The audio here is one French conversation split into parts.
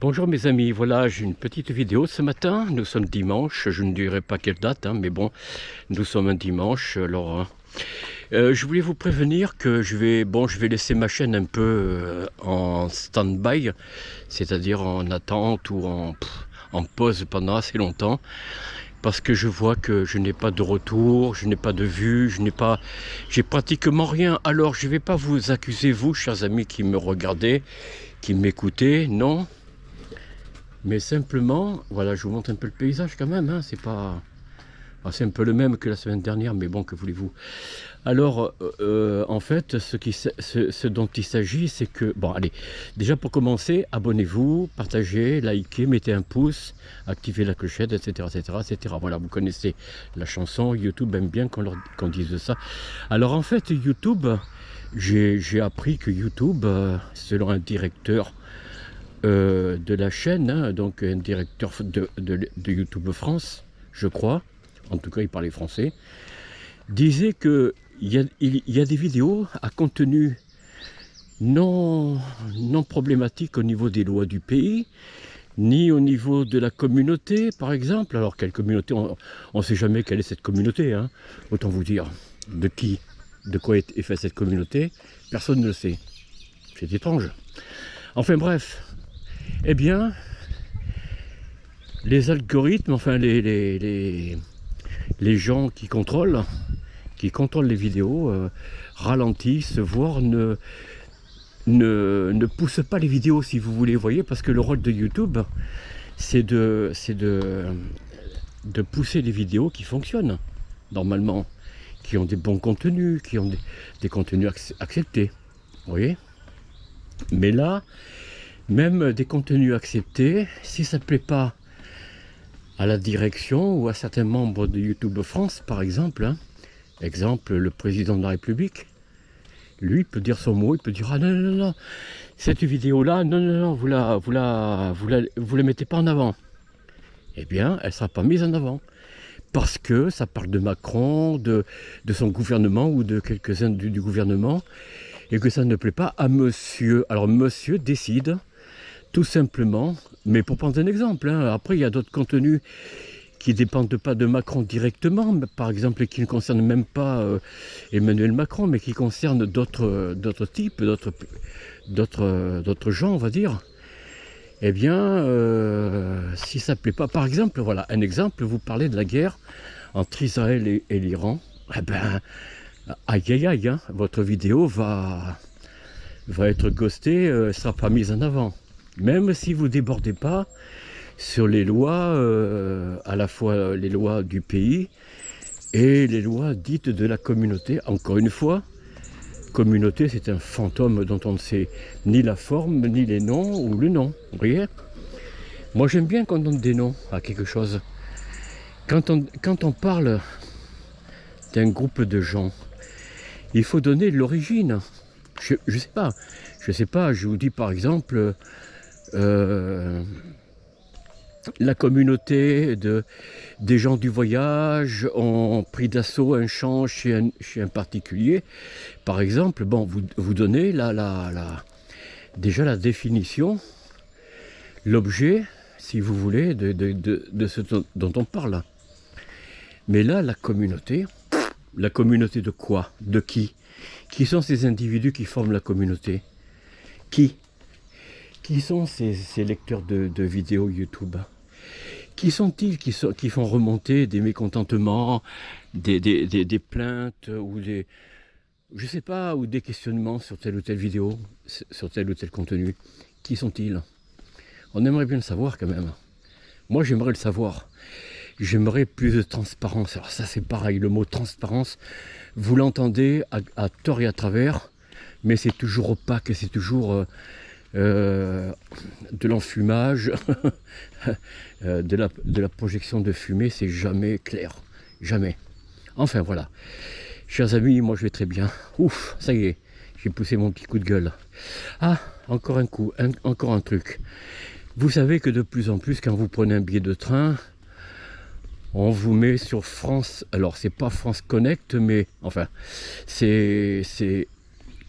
Bonjour mes amis, voilà j'ai une petite vidéo ce matin, nous sommes dimanche, je ne dirai pas quelle date, mais bon, nous sommes un dimanche, alors je voulais vous prévenir que je vais laisser ma chaîne un peu en stand-by, c'est-à-dire en attente ou en pause pendant assez longtemps, parce que je vois que je n'ai pas de retour, je n'ai pas de vues, j'ai pratiquement rien. Alors je ne vais pas vous accuser, vous, chers amis qui me regardez, qui m'écoutez, non. Mais simplement, voilà, je vous montre un peu le paysage quand même, c'est pas... Enfin, c'est un peu le même que la semaine dernière, mais bon, que voulez-vous. Alors, en fait, ce dont il s'agit, c'est que... Bon, allez, déjà pour commencer, abonnez-vous, partagez, likez, mettez un pouce, activez la clochette, etc., etc., etc. Voilà, vous connaissez la chanson, YouTube aime bien qu'on dise ça. Alors, en fait, YouTube, j'ai appris que YouTube, selon un directeur de la chaîne, donc un directeur de YouTube France, je crois, en tout cas il parlait français, disait que il y a des vidéos à contenu non problématique au niveau des lois du pays, ni au niveau de la communauté, par exemple. Alors quelle communauté, on ne sait jamais quelle est cette communauté, autant vous dire. De qui, de quoi est faite cette communauté, personne ne le sait. C'est étrange. Enfin bref. Eh bien, les algorithmes, enfin les gens qui contrôlent les vidéos, ralentissent, voire ne poussent pas les vidéos, si vous voulez, voyez, parce que le rôle de YouTube, c'est de pousser les vidéos qui fonctionnent, normalement, qui ont des bons contenus, qui ont des contenus acceptés, vous voyez. Mais là, même des contenus acceptés, si ça ne plaît pas à la direction ou à certains membres de YouTube France, par exemple, exemple le président de la République, lui peut dire son mot, il peut dire ah non non non, cette vidéo là, non non non, vous la mettez pas en avant. Eh bien, elle ne sera pas mise en avant. Parce que ça parle de Macron, de son gouvernement ou de quelques-uns du gouvernement, et que ça ne plaît pas à monsieur. Alors monsieur décide, tout simplement, mais pour prendre un exemple, après il y a d'autres contenus qui ne dépendent pas de Macron directement, par exemple qui ne concernent même pas Emmanuel Macron, mais qui concernent d'autres types, d'autres gens, on va dire. Eh bien, si ça ne plaît pas, par exemple, voilà, un exemple, vous parlez de la guerre entre Israël et l'Iran, eh ben, aïe aïe aïe, votre vidéo va être ghostée, ne sera pas mise en avant. Même si vous ne débordez pas sur les lois, à la fois les lois du pays et les lois dites de la communauté. Encore une fois, communauté, c'est un fantôme dont on ne sait ni la forme, ni les noms ou le nom. Vous voyez ? Moi, j'aime bien qu'on donne des noms à quelque chose. Quand on parle d'un groupe de gens, il faut donner l'origine. Je sais pas, je vous dis par exemple... la communauté des gens du voyage ont pris d'assaut un champ chez un particulier. Par exemple, bon, vous donnez déjà la définition, l'objet, si vous voulez, de ce dont on parle. Mais là, la communauté de quoi? De qui? Qui sont ces individus qui forment la communauté? Qui sont ces lecteurs de vidéos YouTube? Qui sont-ils qui font remonter des mécontentements, des plaintes ou je sais pas, ou des questionnements sur telle ou telle vidéo, sur tel ou tel contenu? Qui sont-ils? On aimerait bien le savoir quand même. Moi j'aimerais le savoir. J'aimerais plus de transparence. Alors ça c'est pareil, le mot transparence, vous l'entendez à tort et à travers, mais c'est toujours opaque, c'est toujours... de l'enfumage, de la projection de fumée, c'est jamais clair, jamais. Enfin voilà, chers amis, moi je vais très bien. Ouf, ça y est, j'ai poussé mon petit coup de gueule. Ah, encore un truc. Vous savez que de plus en plus, quand vous prenez un billet de train, on vous met sur France, alors c'est pas France Connect, mais enfin, c'est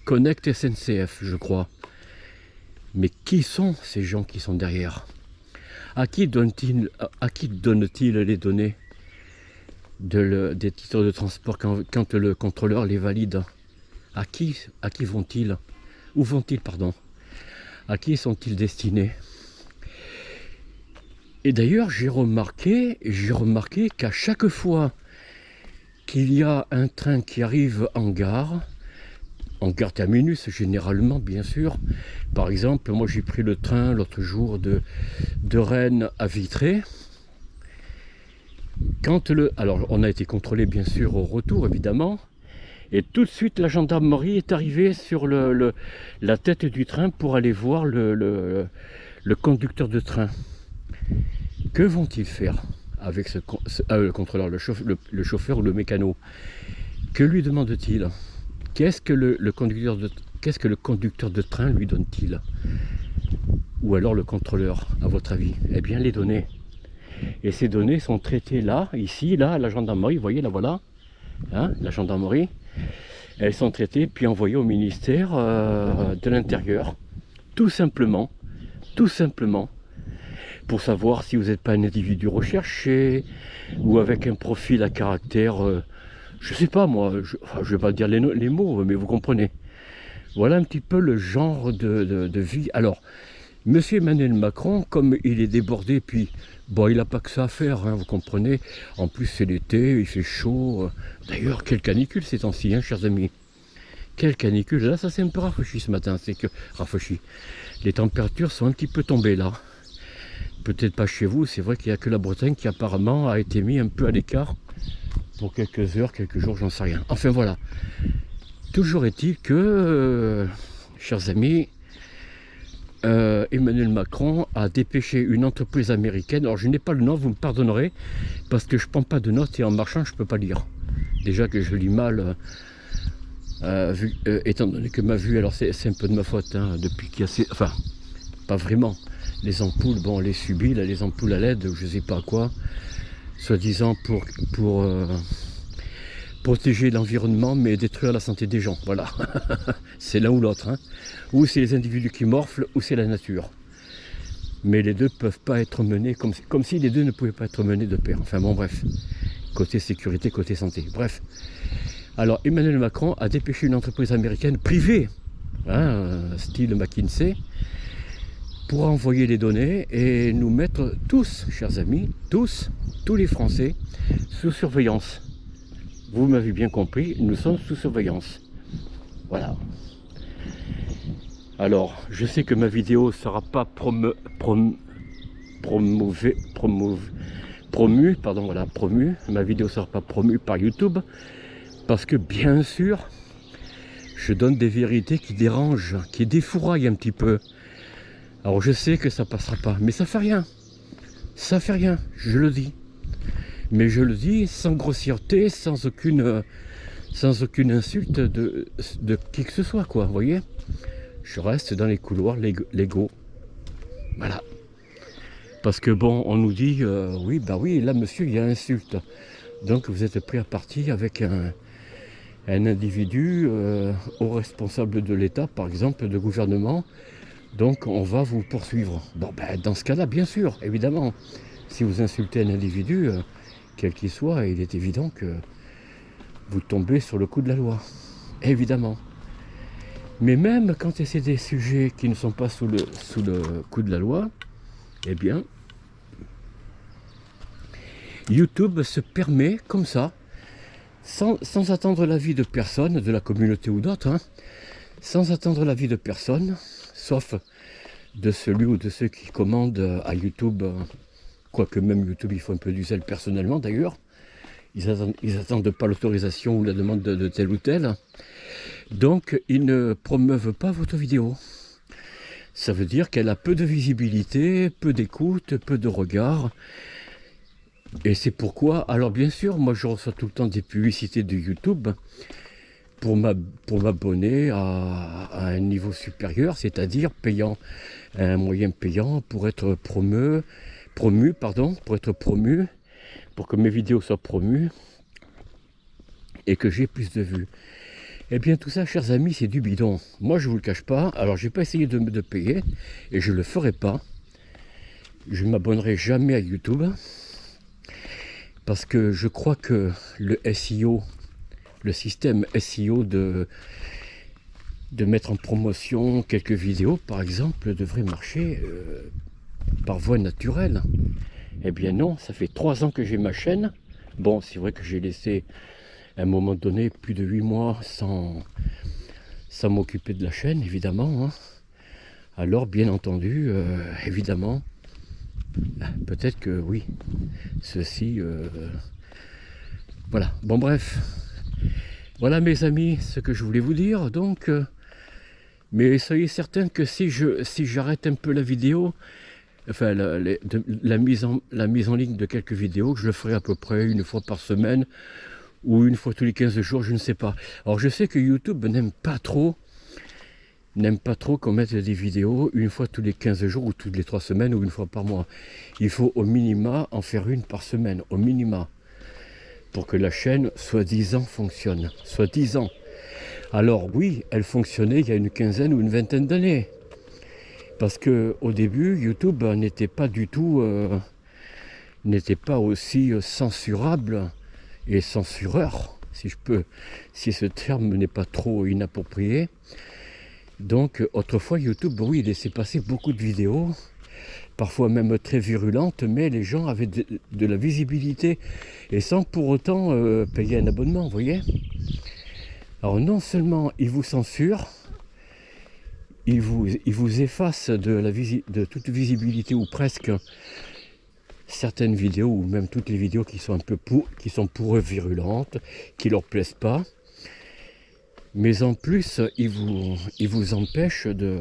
Connect SNCF, je crois. Mais qui sont ces gens qui sont derrière? À qui donne-t-il les données des titres de transport quand le contrôleur les valide? À qui vont-ils? Où vont-ils, pardon? À qui sont-ils destinés? Et d'ailleurs, j'ai remarqué qu'à chaque fois qu'il y a un train qui arrive en gare terminus généralement, bien sûr. Par exemple, moi j'ai pris le train l'autre jour de Rennes à Vitré. Alors on a été contrôlé bien sûr au retour évidemment. Et tout de suite la gendarmerie est arrivée sur la tête du train pour aller voir le conducteur de train. Que vont-ils faire avec le contrôleur, le chauffeur ou le mécano? Que lui demande-t-il? Qu'est-ce que le conducteur de train lui donne-t-il? Ou alors le contrôleur, à votre avis? Eh bien les données. Et ces données sont traitées là, ici, là, à la gendarmerie, vous voyez, là voilà, hein, la gendarmerie. Elles sont traitées puis envoyées au ministère de l'Intérieur, tout simplement, pour savoir si vous n'êtes pas un individu recherché, ou avec un profil à caractère, je sais pas moi, je vais pas dire les mots, mais vous comprenez. Voilà un petit peu le genre de vie. Alors, Monsieur Emmanuel Macron, comme il est débordé, puis bon, il n'a pas que ça à faire, hein, vous comprenez. En plus, c'est l'été, il fait chaud. D'ailleurs, quelle canicule ces temps-ci, hein, chers amis. Quelle canicule. Là, ça s'est un peu rafraîchi ce matin. C'est que rafraîchi. Les températures sont un petit peu tombées là. Peut-être pas chez vous. C'est vrai qu'il n'y a que la Bretagne qui apparemment a été mis un peu à l'écart pour quelques heures, quelques jours, j'en sais rien. Enfin voilà. Toujours est-il que, chers amis, Emmanuel Macron a dépêché une entreprise américaine. Alors je n'ai pas le nom, vous me pardonnerez, parce que je ne prends pas de notes et en marchant je ne peux pas lire. Déjà que je lis mal, étant donné que ma vue, alors c'est un peu de ma faute, hein, depuis qu'il y a... Enfin, pas vraiment. Les ampoules, bon, on les subit, là, les ampoules à LED, je ne sais pas quoi, soi-disant pour protéger l'environnement mais détruire la santé des gens, voilà. C'est l'un ou l'autre, hein. Ou c'est les individus qui morflent, ou c'est la nature. Mais les deux ne peuvent pas être menés, comme si les deux ne pouvaient pas être menés de pair. Enfin bon, bref. Côté sécurité, côté santé. Bref. Alors, Emmanuel Macron a dépêché une entreprise américaine privée, hein, style McKinsey, pour envoyer les données et nous mettre tous, chers amis, tous les Français, sous surveillance. Vous m'avez bien compris, nous sommes sous surveillance. Voilà. Alors, je sais que ma vidéo ne sera pas promue, ma vidéo ne sera pas promue par YouTube, parce que bien sûr, je donne des vérités qui dérangent, qui défouraillent un petit peu. Alors je sais que ça passera pas, mais ça fait rien, je le dis. Mais je le dis sans grossièreté, sans aucune insulte de qui que ce soit, quoi, vous voyez. Je reste dans les couloirs légaux. Voilà. Parce que bon, on nous dit, oui, bah oui, là, monsieur, il y a insulte. Donc vous êtes pris à partie avec un individu au responsable de l'État, par exemple, de gouvernement. Donc on va vous poursuivre. Bon, ben, dans ce cas-là, bien sûr, évidemment. Si vous insultez un individu, quel qu'il soit, il est évident que vous tombez sur le coup de la loi. Évidemment. Mais même quand c'est des sujets qui ne sont pas sous le coup de la loi, eh bien, YouTube se permet comme ça, sans attendre l'avis de personne, de la communauté ou d'autres, hein, sans attendre l'avis de personne, sauf de celui ou de ceux qui commandent à YouTube, quoique même YouTube, il faut un peu du zèle personnellement d'ailleurs. Ils attendent pas l'autorisation ou la demande de tel ou tel. Donc, ils ne promeuvent pas votre vidéo. Ça veut dire qu'elle a peu de visibilité, peu d'écoute, peu de regard. Et c'est pourquoi, alors bien sûr, moi je reçois tout le temps des publicités de YouTube pour m'abonner à un niveau supérieur, c'est-à-dire payant, un moyen payant pour être promu, pour que mes vidéos soient promues et que j'ai plus de vues. Eh bien tout ça, chers amis, c'est du bidon. Moi je vous le cache pas, alors j'ai pas essayé de payer, et je le ferai pas. Je ne m'abonnerai jamais à YouTube, parce que je crois que le SEO, le système SEO de mettre en promotion quelques vidéos par exemple, devrait marcher par voie naturelle. Eh bien non, ça fait 3 ans que j'ai ma chaîne. Bon, c'est vrai que j'ai laissé à un moment donné plus de 8 mois sans m'occuper de la chaîne, évidemment, hein. Alors bien entendu, évidemment, peut-être que oui, ceci, voilà, bon bref, voilà mes amis, ce que je voulais vous dire, donc, mais soyez certains que si j'arrête un peu la vidéo, enfin la mise en ligne de quelques vidéos, je le ferai à peu près une fois par semaine, ou une fois tous les 15 jours, je ne sais pas. Alors je sais que YouTube n'aime pas trop qu'on mette des vidéos une fois tous les 15 jours, ou toutes les 3 semaines, ou une fois par mois. Il faut au minima en faire une par semaine, au minima, pour que la chaîne, soi-disant, fonctionne. Soi-disant. Alors oui, elle fonctionnait il y a une quinzaine ou une vingtaine d'années. Parce que au début, YouTube n'était pas du tout, n'était pas aussi censurable et censureur, si ce terme n'est pas trop inapproprié. Donc autrefois YouTube, oui, il laissait passer beaucoup de vidéos, parfois même très virulentes, mais les gens avaient de la visibilité et sans pour autant payer un abonnement, vous voyez. Alors non seulement ils vous censurent, ils vous effacent de toute visibilité, ou presque, certaines vidéos, ou même toutes les vidéos qui sont pour eux virulentes, qui leur plaisent pas. Mais en plus, ils vous empêchent de...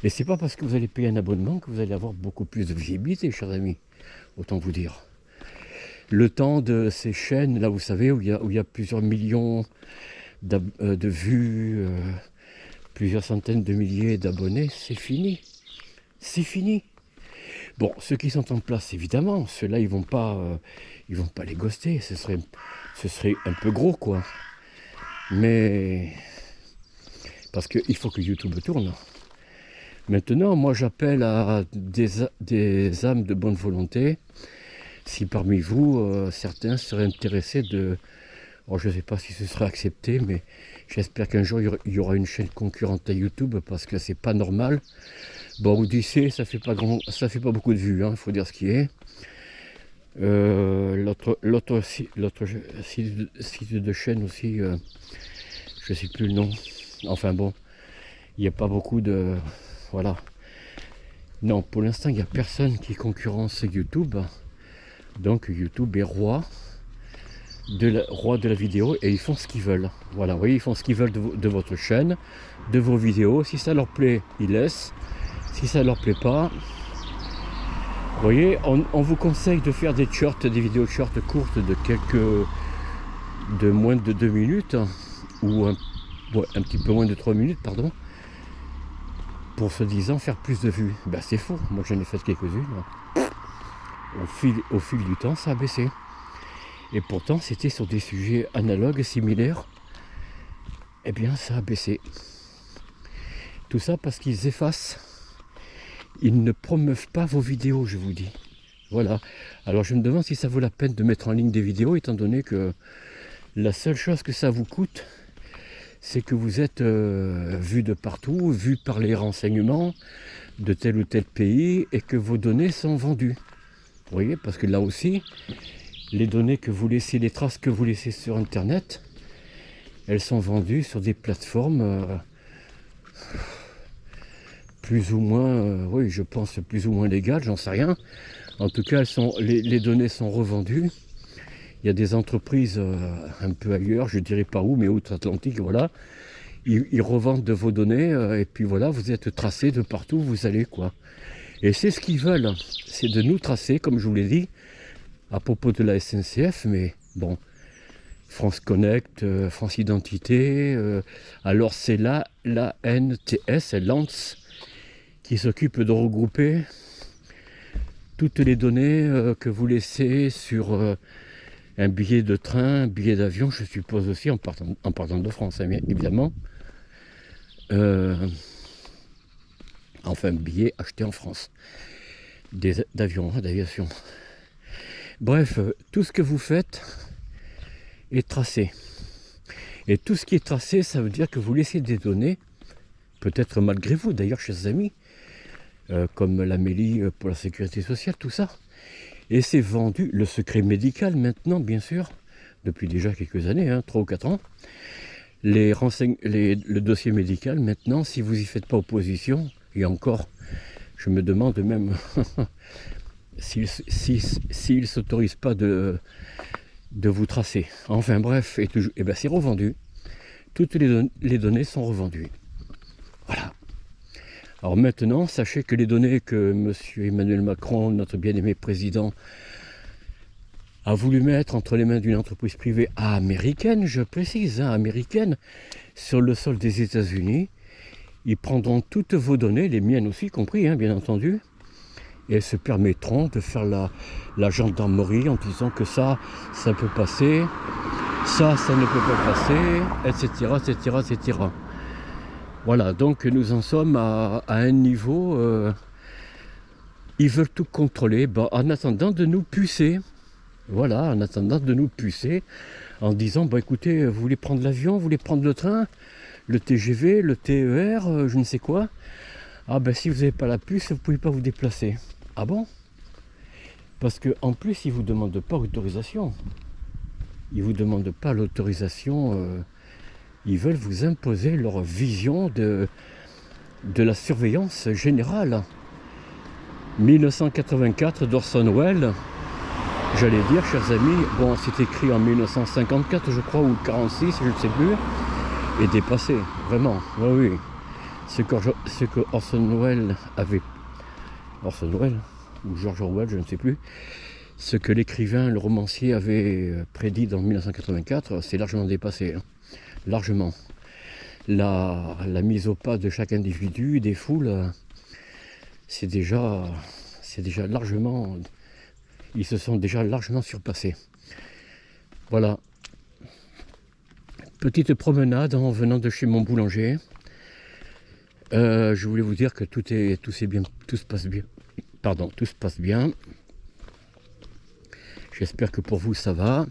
Et c'est pas parce que vous allez payer un abonnement que vous allez avoir beaucoup plus de visibilité, chers amis. Autant vous dire. Le temps de ces chaînes, là vous savez, où il y a plusieurs millions de vues, plusieurs centaines de milliers d'abonnés, c'est fini. C'est fini. Bon, ceux qui sont en place, évidemment, ceux-là, ils vont pas les ghoster. Ce serait un peu gros, quoi. Mais parce qu'il faut que YouTube tourne. Maintenant, moi j'appelle à des âmes de bonne volonté. Si parmi vous, certains seraient intéressés de... Alors, je ne sais pas si ce sera accepté, mais j'espère qu'un jour il y aura une chaîne concurrente à YouTube, parce que c'est pas normal. Bon, Odyssée, ça fait pas beaucoup de vues, hein, faut dire ce qui est. L'autre site de chaîne aussi, je sais plus le nom. Enfin bon, il n'y a pas beaucoup de... Voilà. Non, pour l'instant, il n'y a personne qui concurrence YouTube. Donc YouTube est roi de la vidéo, et ils font ce qu'ils veulent. Voilà, vous voyez, ils font ce qu'ils veulent de votre chaîne, de vos vidéos. Si ça leur plaît, ils laissent. Si ça leur plaît pas, vous voyez, on vous conseille de faire des vidéos shorts courtes de moins de 2 minutes, ou un petit peu moins de 3 minutes, pardon, pour se disant faire plus de vues. Ben c'est faux, moi j'en ai fait quelques-unes. Au fil du temps, ça a baissé. Et pourtant, c'était sur des sujets analogues, similaires. Eh bien, ça a baissé. Tout ça parce qu'ils effacent. Ils ne promeuvent pas vos vidéos, je vous dis. Voilà. Alors, je me demande si ça vaut la peine de mettre en ligne des vidéos, étant donné que la seule chose que ça vous coûte, c'est que vous êtes vu de partout, vu par les renseignements de tel ou tel pays, et que vos données sont vendues. Vous voyez, parce que là aussi, les données que vous laissez, les traces que vous laissez sur Internet, elles sont vendues sur des plateformes plus ou moins, oui, je pense plus ou moins légales, j'en sais rien. En tout cas, les données sont revendues. Il y a des entreprises un peu ailleurs, je dirais pas où, mais outre-Atlantique, voilà. Ils revendent de vos données, et puis voilà, vous êtes tracés de partout où vous allez, quoi. Et c'est ce qu'ils veulent, c'est de nous tracer, comme je vous l'ai dit, à propos de la SNCF, mais bon, France Connect, France Identité, alors c'est l'ANTS, l'ANTS, qui s'occupe de regrouper toutes les données que vous laissez sur un billet de train, un billet d'avion, je suppose aussi, en partant de France, hein, bien évidemment. Enfin, un billet acheté en France, d'aviation. Bref, tout ce que vous faites est tracé. Et tout ce qui est tracé, ça veut dire que vous laissez des données, peut-être malgré vous, d'ailleurs, chers amis, comme l'Amélie pour la sécurité sociale, tout ça. Et c'est vendu, le secret médical maintenant, bien sûr, depuis déjà quelques années, 3 ou 4 ans. Le dossier médical, maintenant, si vous n'y faites pas opposition, et encore, je me demande même s'il ne s'autorise pas de vous tracer. Enfin bref, ben c'est revendu. Toutes les données sont revendues. Voilà. Alors maintenant, sachez que les données que M. Emmanuel Macron, notre bien-aimé président, a voulu mettre entre les mains d'une entreprise privée américaine, je précise, américaine, sur le sol des États-Unis, ils prendront toutes vos données, les miennes aussi compris, bien entendu, et elles se permettront de faire la gendarmerie en disant que ça peut passer, ça ne peut pas passer, etc. Voilà, donc nous en sommes à un niveau, ils veulent tout contrôler, en attendant de nous pucer. Voilà, en attendant de nous pucer, en disant, écoutez, vous voulez prendre l'avion, vous voulez prendre le train, le TGV, le TER, je ne sais quoi. Ah si vous n'avez pas la puce, vous ne pouvez pas vous déplacer. Ah bon? Parce qu'en plus, ils ne vous demandent pas l'autorisation. Ils ne vous demandent pas l'autorisation. Ils veulent vous imposer leur vision de la surveillance générale. 1984 d'Orson Welles, j'allais dire, chers amis, c'est écrit en 1954, je crois, ou 46, je ne sais plus, et dépassé, vraiment, oui. Ce que Orson Welles avait, Orson Welles, ou George Orwell, je ne sais plus, ce que l'écrivain, le romancier avait prédit dans 1984, c'est largement dépassé, largement. La mise au pas de chaque individu, des foules, c'est déjà largement, ils se sont déjà largement surpassés. Voilà. Petite promenade en venant de chez mon boulanger. Je voulais vous dire que tout se passe bien. Pardon, tout se passe bien. J'espère que pour vous ça va.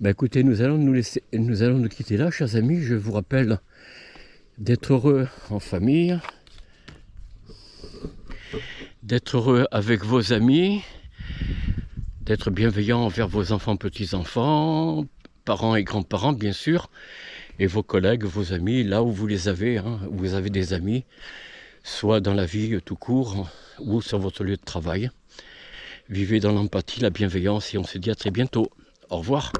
Écoutez, nous allons nous quitter là, chers amis. Je vous rappelle d'être heureux en famille, d'être heureux avec vos amis, d'être bienveillant envers vos enfants, petits-enfants, parents et grands-parents, bien sûr, et vos collègues, vos amis, là où vous les avez, où vous avez des amis, soit dans la vie tout court, ou sur votre lieu de travail. Vivez dans l'empathie, la bienveillance, et on se dit à très bientôt. Au revoir.